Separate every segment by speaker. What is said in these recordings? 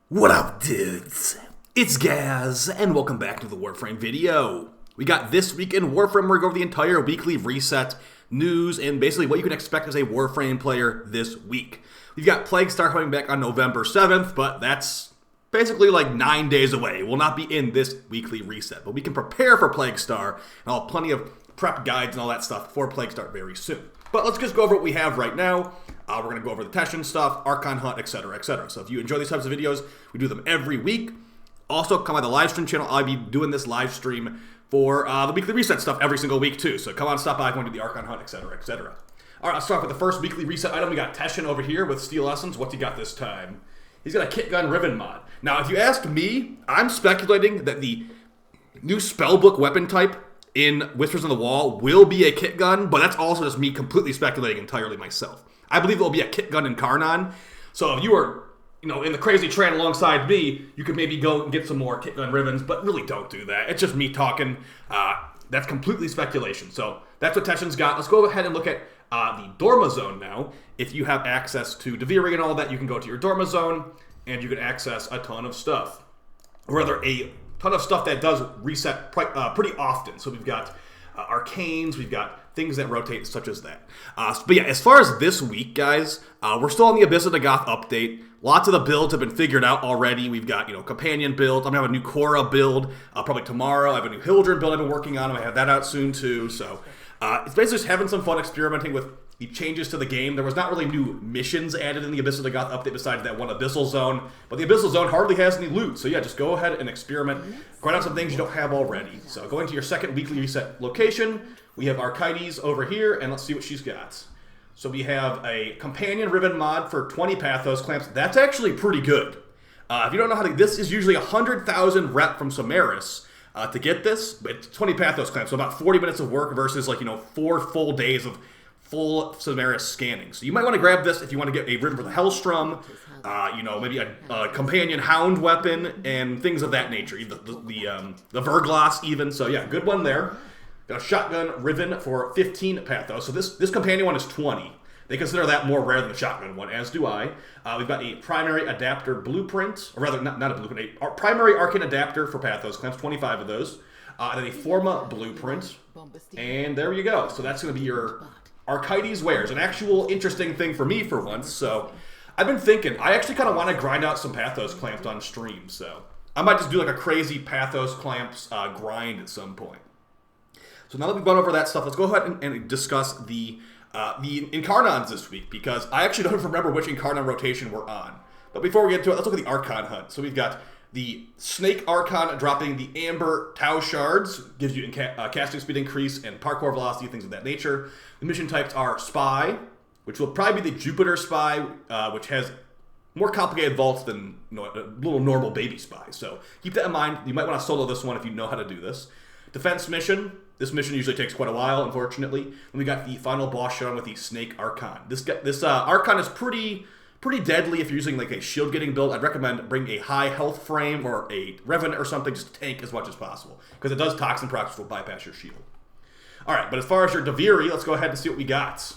Speaker 1: What up, dudes? It's Gaz, and welcome back to the Warframe video. We got this week in Warframe. We're going over the entire weekly reset, news, and basically what you can expect as a Warframe player this week. We've got Plaguestar coming back on November 7th, but that's basically like 9 days away. It will not be in this weekly reset, but we can prepare for Plaguestar, and I'll have plenty of prep guides and all that stuff for Plaguestar very soon. But let's just go over what we have right now. We're going to go over the Teshin stuff, Archon Hunt, etc., etc. So if you enjoy these types of videos, we do them every week. Also, come on the live stream channel. I'll be doing this live stream for the weekly reset stuff every single week, too. So come on, stop by, go and do the Archon Hunt, etc., etc. All right, let's start with the first weekly reset item. We got Teshin over here with Steel Essence. What's he got this time? He's got a Kit Gun Riven mod. Now, if you ask me, I'm speculating that the new spellbook weapon type in Whispers on the Wall will be a kit gun, but that's also just me completely speculating entirely myself. I believe it will be a kit gun Incarnon. So if you are, in the crazy trend alongside me, you could maybe go and get some more kit gun ribbons, but really don't do that. It's just me talking. That's completely speculation. So that's what Teshin's got. Let's go ahead and look at the Dorma Zone now. If you have access to Duviri and all that, you can go to your Dorma Zone and you can access a ton of stuff. Or rather, a ton of stuff that does reset pretty often. So we've got Arcanes, we've got things that rotate such as that. But yeah, as far as this week, guys, we're still on the Abyss of Dagath update. Lots of the builds have been figured out already. We've got, companion builds. I'm going to have a new Korra build probably tomorrow. I have a new Hildren build I've been working on. I have that out soon too. So it's basically just having some fun experimenting with the changes to the game. There was not really new missions added in the Abyss of Dagath update besides that one Abyssal Zone. But the Abyssal Zone hardly has any loot. So yeah, just go ahead and experiment. Grind out some things you don't have already. So going to your second weekly reset location, we have Arcanes over here, and let's see what she's got. So we have a Companion Ribbon mod for 20 Pathos Clamps. That's actually pretty good. If you don't know how to, this is usually 100,000 rep from Samaris to get this, but it's 20 Pathos Clamps, so about 40 minutes of work versus 4 full days of full Samaris scanning. So you might want to grab this if you want to get a ribbon for the Hellstrom, maybe a companion hound weapon and things of that nature. The Verglass even. So yeah, good one there. Got a shotgun ribbon for 15 Pathos. So this companion one is 20. They consider that more rare than the shotgun one, as do I. We've got a primary adapter blueprint, or rather not a blueprint, a primary Arcane adapter for Pathos Clamps, 25 of those. And then a Forma blueprint. And there you go. So that's going to be your Archides wares, an actual interesting thing for me for once. So I've been thinking, I actually kind of want to grind out some Pathos Clamps on stream. So I might just do like a crazy Pathos Clamps grind at some point. So now that we've gone over that stuff, let's go ahead and discuss the Incarnons this week, because I actually don't remember which Incarnon rotation we're on. But before we get into it, let's look at the Archon Hunt. So we've got the Snake Archon dropping the Amber Tau Shards, gives you casting speed increase and parkour velocity, things of that nature. The mission types are Spy, which will probably be the Jupiter Spy, which has more complicated vaults than a little normal baby Spy. So keep that in mind. You might want to solo this one if you know how to do this. Defense mission. This mission usually takes quite a while, unfortunately. And we got the final boss showdown with the Snake Archon. This Archon is pretty deadly if you're using like a shield getting build. I'd recommend bring a high health frame or a Revenant or something, just tank as much as possible, because it does toxin procs, which will bypass your shield. All right, but as far as your Duviri, let's go ahead and see what we got.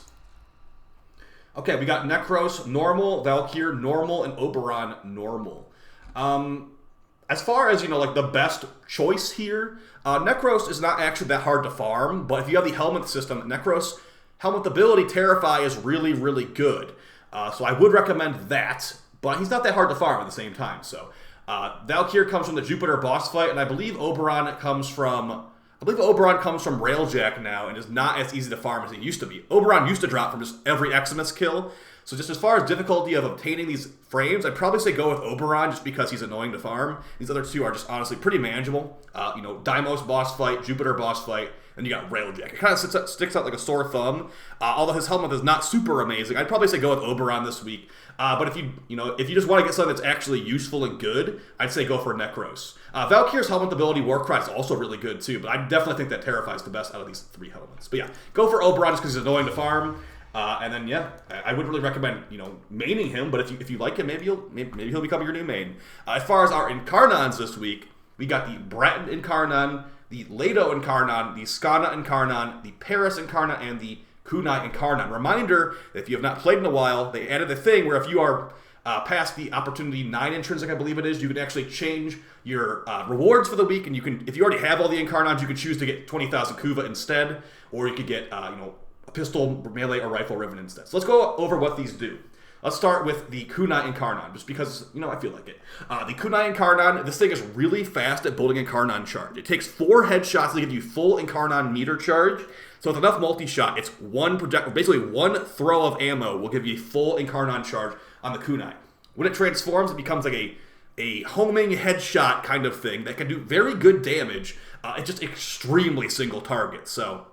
Speaker 1: Okay, we got Necros normal, Valkyr normal, and Oberon normal. As far as, the best choice here, Necros is not actually that hard to farm, but if you have the Helmet system, Necros Helmet ability Terrify is really, really good. So I would recommend that, but he's not that hard to farm at the same time. So Valkyr comes from the Jupiter boss fight, and I believe Oberon comes from Railjack now, and is not as easy to farm as he used to be. Oberon used to drop from just every Eximus kill. So just as far as difficulty of obtaining these frames, I'd probably say go with Oberon just because he's annoying to farm. These other two are just honestly pretty manageable. Deimos boss fight, Jupiter boss fight, and you got Railjack. It kind of sticks out like a sore thumb. Although his helmet is not super amazing, I'd probably say go with Oberon this week. But if you just want to get something that's actually useful and good, I'd say go for Necros. Valkyr's helmet ability Warcry is also really good too, but I definitely think that Terrify is the best out of these three helmets. But yeah, go for Oberon just because he's annoying to farm. And then yeah, I would really recommend maining him. But if you like him, maybe he'll become your new main. As far as our Incarnons this week, we got the Breton Incarnon, the Leto Incarnon, the Skana Incarnon, the Paris Incarnon, and the Kunai Incarnon. Reminder that if you have not played in a while, they added a thing where if you are past the Opportunity 9 intrinsic, I believe it is, you can actually change your rewards for the week, and you can, if you already have all the Incarnons, you can choose to get 20,000 Kuva instead, or you could get, a pistol, melee, or rifle riven instead. So let's go over what these do. Let's start with the Kunai Incarnon, just because, I feel like it. The Kunai Incarnon, this thing is really fast at building Incarnon charge. It takes 4 headshots to give you full Incarnon meter charge. So with enough multi-shot, it's basically one throw of ammo will give you full Incarnon charge on the Kunai. When it transforms, it becomes like a homing headshot kind of thing that can do very good damage. It's just extremely single target. So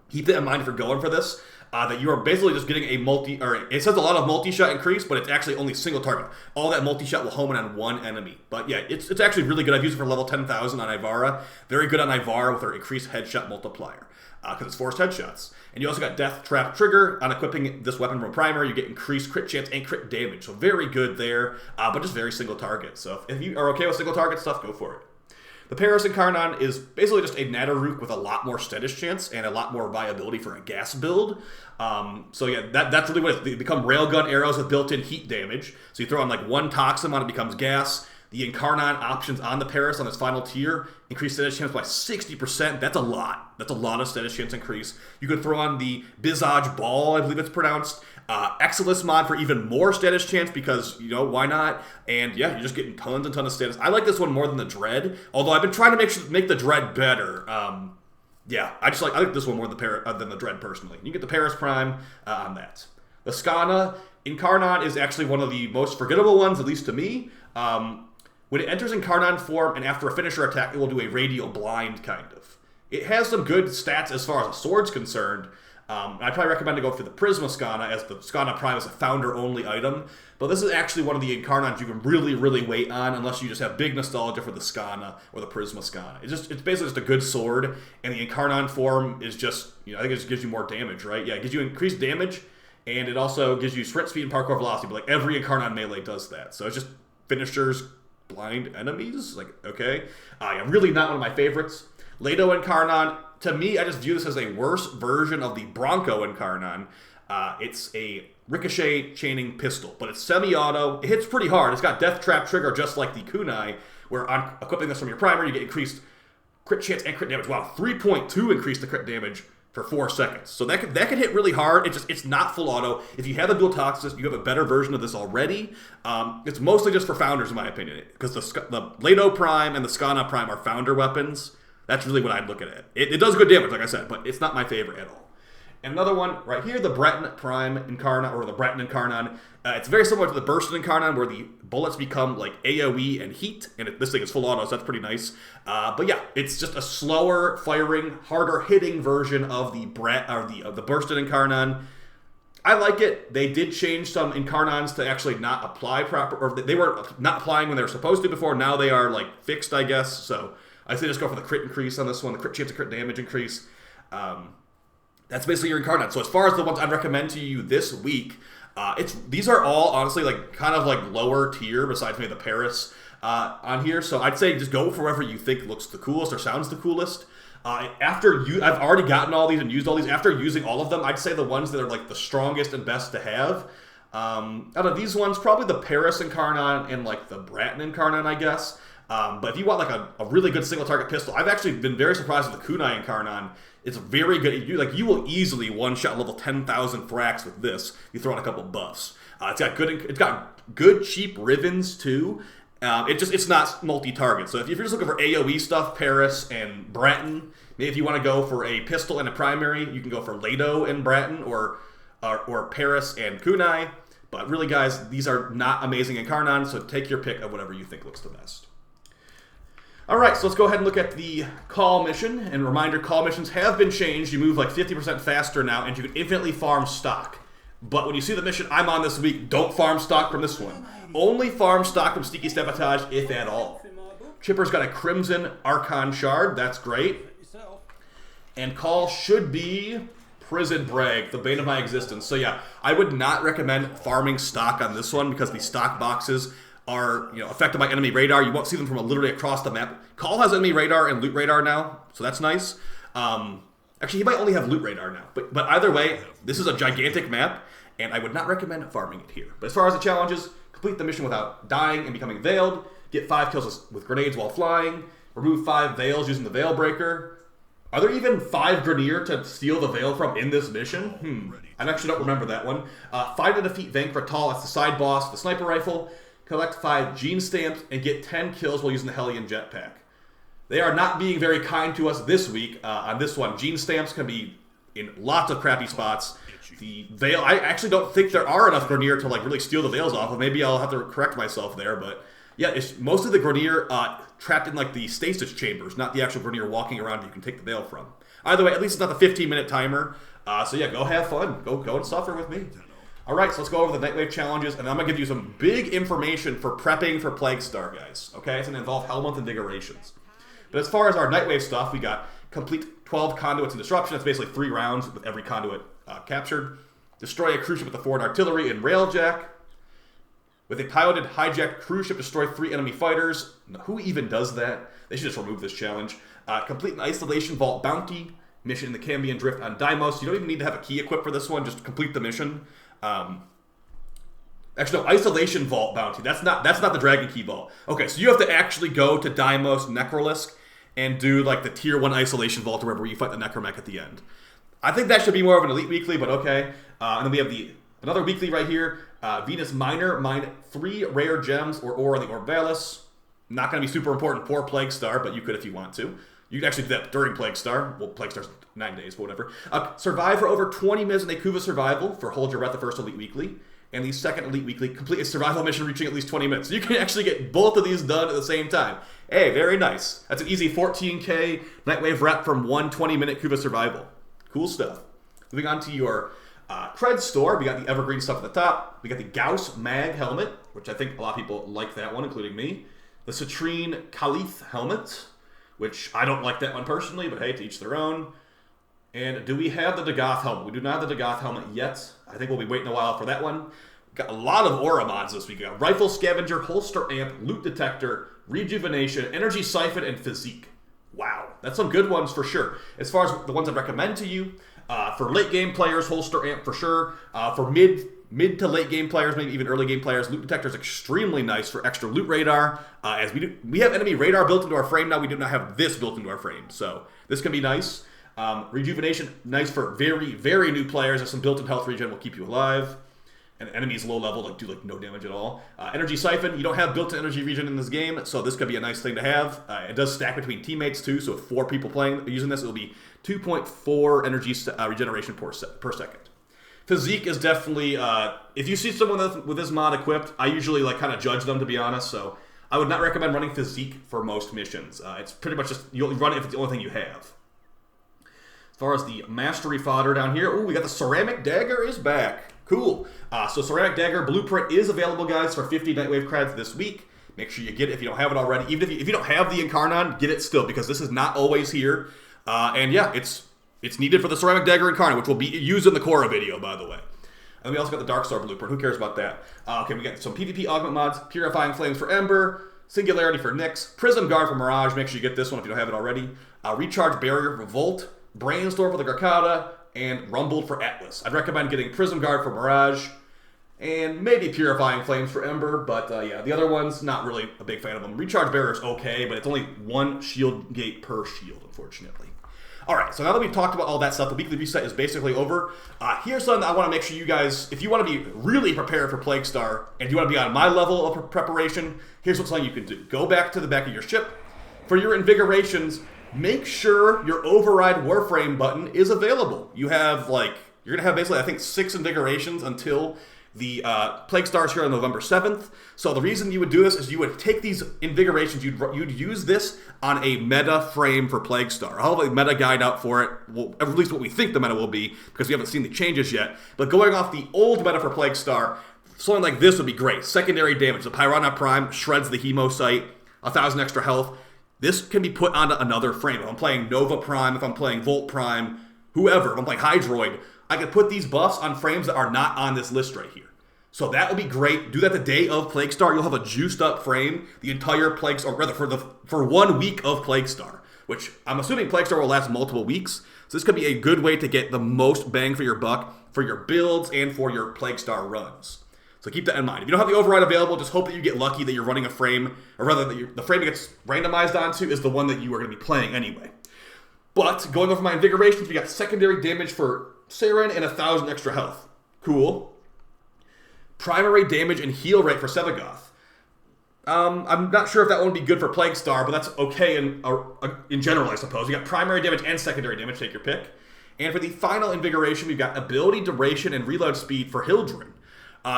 Speaker 1: keep that in mind if you're going for this. That you are basically just getting it says a lot of multi-shot increase, but it's actually only single target. All that multi-shot will home in on one enemy. But yeah, it's actually really good. I've used it for level 10,000 on Ivara. Very good on Ivara with her increased headshot multiplier, because it's forced headshots. And you also got Death Trap Trigger. On equipping this weapon from primary, you get increased crit chance and crit damage. So very good there, but just very single target. So if you are okay with single target stuff, go for it. The Paris Incarnon is basically just a Natteruk with a lot more status chance and a lot more viability for a gas build. So yeah, that's really what it is. They become railgun arrows with built-in heat damage. So you throw on like one toxin on it, becomes gas. The Incarnon options on the Paris on its final tier increase status chance by 60%. That's a lot. That's a lot of status chance increase. You could throw on the Visage Ball, I believe it's pronounced. Exilis mod for even more status chance because, why not? And yeah, you're just getting tons and tons of status. I like this one more than the Dread, although I've been trying to make the Dread better. Yeah, I like this one more than the Dread personally. You get the Paris Prime on that. The Skana Incarnon is actually one of the most forgettable ones, at least to me. When it enters Incarnon form and after a finisher attack, it will do a radial blind, kind of. It has some good stats as far as a sword's concerned. I'd probably recommend to go for the Prisma Skana, as the Skana Prime is a founder-only item. But this is actually one of the Incarnons you can really, really wait on, unless you just have big nostalgia for the Skana or the Prisma Skana. It's basically just a good sword, and the Incarnon form is just, I think it just gives you more damage, right? Yeah, it gives you increased damage, and it also gives you sprint speed and parkour velocity, but like every Incarnon melee does that. So it's just finishers, blind enemies, okay. Yeah, really not one of my favorites. Leto Incarnon, to me, I just view this as a worse version of the Bronco Incarnon. It's a ricochet chaining pistol, but it's semi-auto. It hits pretty hard. It's got Death Trap Trigger just like the Kunai, where on equipping this from your primary, you get increased crit chance and crit damage. Wow, 3.2 increase the crit damage for 4 seconds. So that can hit really hard. It's not full auto. If you have a dual toxis, you have a better version of this already. It's mostly just for founders, in my opinion, because the Leto Prime and the Skana Prime are founder weapons. That's really what I'd look at it. It does good damage, like I said, but it's not my favorite at all. And another one right here, the Breton Prime Incarnon, or the Breton Incarnon. It's very similar to the Bursted Incarnon, where the bullets become like AoE and heat, and this thing is full auto, so that's pretty nice. But yeah, it's just a slower firing, harder hitting version of the Bursted Incarnon. I like it. They did change some Incarnons to actually not apply proper, or they were not applying when they were supposed to before. Now they are like fixed, I guess. So I say just go for the crit increase on this one, the crit chance of crit damage increase. That's basically your Incarnon. So as far as the ones I'd recommend to you this week, these are all honestly kind of lower tier besides maybe the Paris on here. So I'd say just go for whatever you think looks the coolest or sounds the coolest. I've already gotten all these and used all these. After using all of them, I'd say the ones that are the strongest and best to have. Out of these ones, probably the Paris Incarnon and the Bratton Incarnon, I guess. But if you want a really good single target pistol, I've actually been very surprised with the Kunai Incarnon. It's very good. You will easily one-shot level 10,000 fracs with this. You throw in a couple buffs. It's got good cheap rivens too. It's not multi-target. So if you're just looking for AoE stuff, Paris and Bratton, maybe if you want to go for a pistol and a primary, you can go for Leto and Bratton or Paris and Kunai. But really, guys, these are not amazing Incarnon, so take your pick of whatever you think looks the best. Alright, so let's go ahead and look at the Kahl mission. And reminder, Kahl missions have been changed. You move 50% faster now, and you can infinitely farm stock. But when you see the mission I'm on this week, don't farm stock from this one. Only farm stock from Sneaky Sabotage, if at all. Chipper's got a Crimson Archon Shard. That's great. And Kahl should be Prison Brag, the bane of my existence. So yeah, I would not recommend farming stock on this one because the stock boxes are affected by enemy radar. You won't see them from literally across the map. Kahl has enemy radar and loot radar now, so that's nice. Actually, he might only have loot radar now. But either way, this is a gigantic map, and I would not recommend farming it here. But as far as the challenges, complete the mission without dying and becoming veiled, get 5 kills with grenades while flying, remove 5 veils using the Veil Breaker. Are there even 5 Grineer to steal the Veil from in this mission? I actually don't remember that one. Find and defeat Vank Vital, that's the side boss, the sniper rifle. Collect 5 Gene Stamps and get 10 kills while using the Hellion Jetpack. They are not being very kind to us this week on this one. Gene Stamps can be in lots of crappy spots. The Veil, I actually don't think there are enough Grineer to like really steal the Veils off of. Maybe I'll have to correct myself there, but yeah, it's most of the Grineer trapped in like the stasis chambers, not the actual Grineer walking around you can take the Veil from. Either way, at least it's not the 15-minute timer. So yeah, go have fun. Go and suffer with me. All right, so let's go over the Nightwave challenges, and I'm going to give you some big information for prepping for Plaguestar, guys. Okay, it's going to involve Hellmonth and Invigorations. But as far as our Nightwave stuff, we got complete 12 conduits and disruption. That's basically 3 rounds with every conduit captured. Destroy a cruise ship with the forward artillery and railjack. With a piloted hijacked cruise ship, destroy 3 enemy fighters. Who even does that? They should just remove this challenge. Complete an isolation vault bounty mission in the Cambion Drift on Deimos. You don't even need to have a key equipped for this one. Just complete the mission. Actually, no, isolation vault bounty. That's not the Dragon Key vault. Okay, so you have to actually go to Deimos Necrolisk and do like the tier 1 isolation vault or wherever you fight the Necromech at the end. I think that should be more of an elite weekly, but okay. And then we have another weekly right here. Venus Minor, mine 3 rare gems or ore on the Orbalis. Not going to be super important for Plaguestar, but you could if you want to. You can actually do that during Plaguestar. Well, Plaguestar's 9 days, but whatever. Survive for over 20 minutes in Akuva Survival for Hold Your Breath, the first elite weekly. And the second elite weekly, complete a survival mission reaching at least 20 minutes. So you can actually get both of these done at the same time. Hey, very nice. That's an easy 14k Nightwave rep from 1 20-minute Kuva Survival. Cool stuff. Moving on to your Cred store, we got the evergreen stuff at the top. We got the Gauss Mag helmet, which I think a lot of people like that one, including me. The Citrine Caliph helmet, which I don't like that one personally, but hey, to each their own. And do we have the Dagath helmet? We do not have the Dagath helmet yet. I think we'll be waiting a while for that one. We've got a lot of aura mods this week. We got Rifle Scavenger, Holster Amp, Loot Detector, Rejuvenation, Energy Siphon, and Physique. Wow, that's some good ones for sure. As far as the ones I recommend to you, for late game players, Holster Amp for sure. For mid to late game players, maybe even early game players, Loot Detector is extremely nice for extra loot radar. As we have enemy radar built into our frame now. We do not have this built into our frame, so this can be nice. Rejuvenation, nice for very, very new players. As some built-in health regen will keep you alive. And enemies low level do no damage at all. Energy Siphon, you don't have built-in energy regen in this game, so this could be a nice thing to have. It does stack between teammates too, so with 4 people using this, it'll be 2.4 energy regeneration per second. Physique is definitely, if you see someone with this mod equipped, I usually kind of judge them, to be honest, so I would not recommend running Physique for most missions. It's pretty much just, you'll run it if it's the only thing you have. As far as the mastery fodder down here, ooh, we got the Ceramic Dagger is back. Cool. So Ceramic Dagger Blueprint is available, guys, for 50 Nightwave creds this week. Make sure you get it if you don't have it already. Even if you don't have the Incarnon, get it still, because this is not always here. And yeah, it's needed for the Ceramic Dagger Incarnon, which will be used in the Korra video, by the way. And we also got the Darkstar Blueprint. Who cares about that? Okay, we got some PvP augment mods. Purifying Flames for Ember. Singularity for Nyx. Prism Guard for Mirage. Make sure you get this one if you don't have it already. Recharge Barrier for Volt. Brainstorm for the Garcata, and Rumbled for Atlas. I'd recommend getting Prism Guard for Mirage, and maybe Purifying Flames for Ember, but yeah, the other ones, not really a big fan of them. Recharge Barrier is okay, but it's only 1 shield gate per shield, unfortunately. Alright, so now that we've talked about all that stuff, the weekly reset is basically over. Here's something that I want to make sure you guys, if you want to be really prepared for Plaguestar, and you want to be on my level of preparation, here's what's something you can do. Go back to the back of your ship. For your Invigorations, make sure your override Warframe button is available. You have you're going to have basically, I think, 6 Invigorations until the Plaguestar is here on November 7th. So the reason you would do this is you would take these Invigorations, you'd use this on a meta frame for Plaguestar. I'll have a meta guide out for it, well, at least what we think the meta will be, because we haven't seen the changes yet. But going off the old meta for Plaguestar, something like this would be great. Secondary damage. The Piranha Prime shreds the Hemocyte, 1,000 extra health. This can be put onto another frame. If I'm playing Nova Prime, if I'm playing Volt Prime, whoever, if I'm playing Hydroid, I can put these buffs on frames that are not on this list right here. So that would be great. Do that the day of Plaguestar. You'll have a juiced up frame the entire or rather for 1 week of Plaguestar, which I'm assuming Plaguestar will last multiple weeks. So this could be a good way to get the most bang for your buck for your builds and for your Plaguestar runs. So keep that in mind. If you don't have the override available, just hope that you get lucky that you're running a frame, or rather that the frame it gets randomized onto is the one that you are going to be playing anyway. But going over my invigorations, we got secondary damage for Saren and 1,000 extra health. Cool. Primary damage and heal rate for Sevagoth. I'm not sure if that one would be good for Plague Star, but that's okay in general, I suppose. You got primary damage and secondary damage, take your pick. And for the final invigoration, we've got ability, duration, and reload speed for Hildren.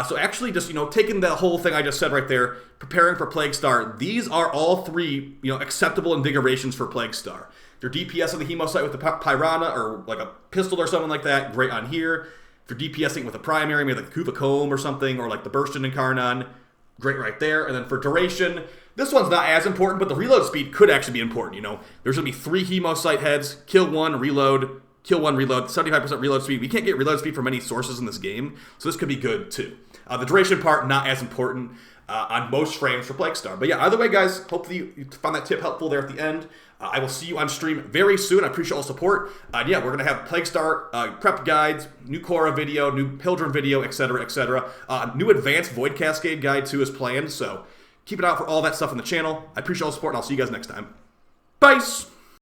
Speaker 1: So actually just, taking the whole thing I just said right there, preparing for Plague Star, these are all three, acceptable invigorations for Plague Star. If you're DPS on the Hemosite with the Piranha or like a pistol or something like that, great on here. If you're DPSing with a primary, maybe like the Kuva Comb or something, or like the Burst in Incarnon, great right there. And then for duration, this one's not as important, but the reload speed could actually be important, There's going to be 3 Hemosite heads, kill 1, reload, kill 1, reload, 75% reload speed. We can't get reload speed from many sources in this game, so this could be good too. The duration part, not as important on most frames for Plague Star. But yeah, either way, guys, hopefully you found that tip helpful there at the end. I will see you on stream very soon. I appreciate all support. Yeah, we're going to have Plague Star prep guides, new Korra video, new Hildren video, etc., etc. New advanced Void Cascade guide too is planned, so keep an eye out for all that stuff on the channel. I appreciate all the support, and I'll see you guys next time. Bye!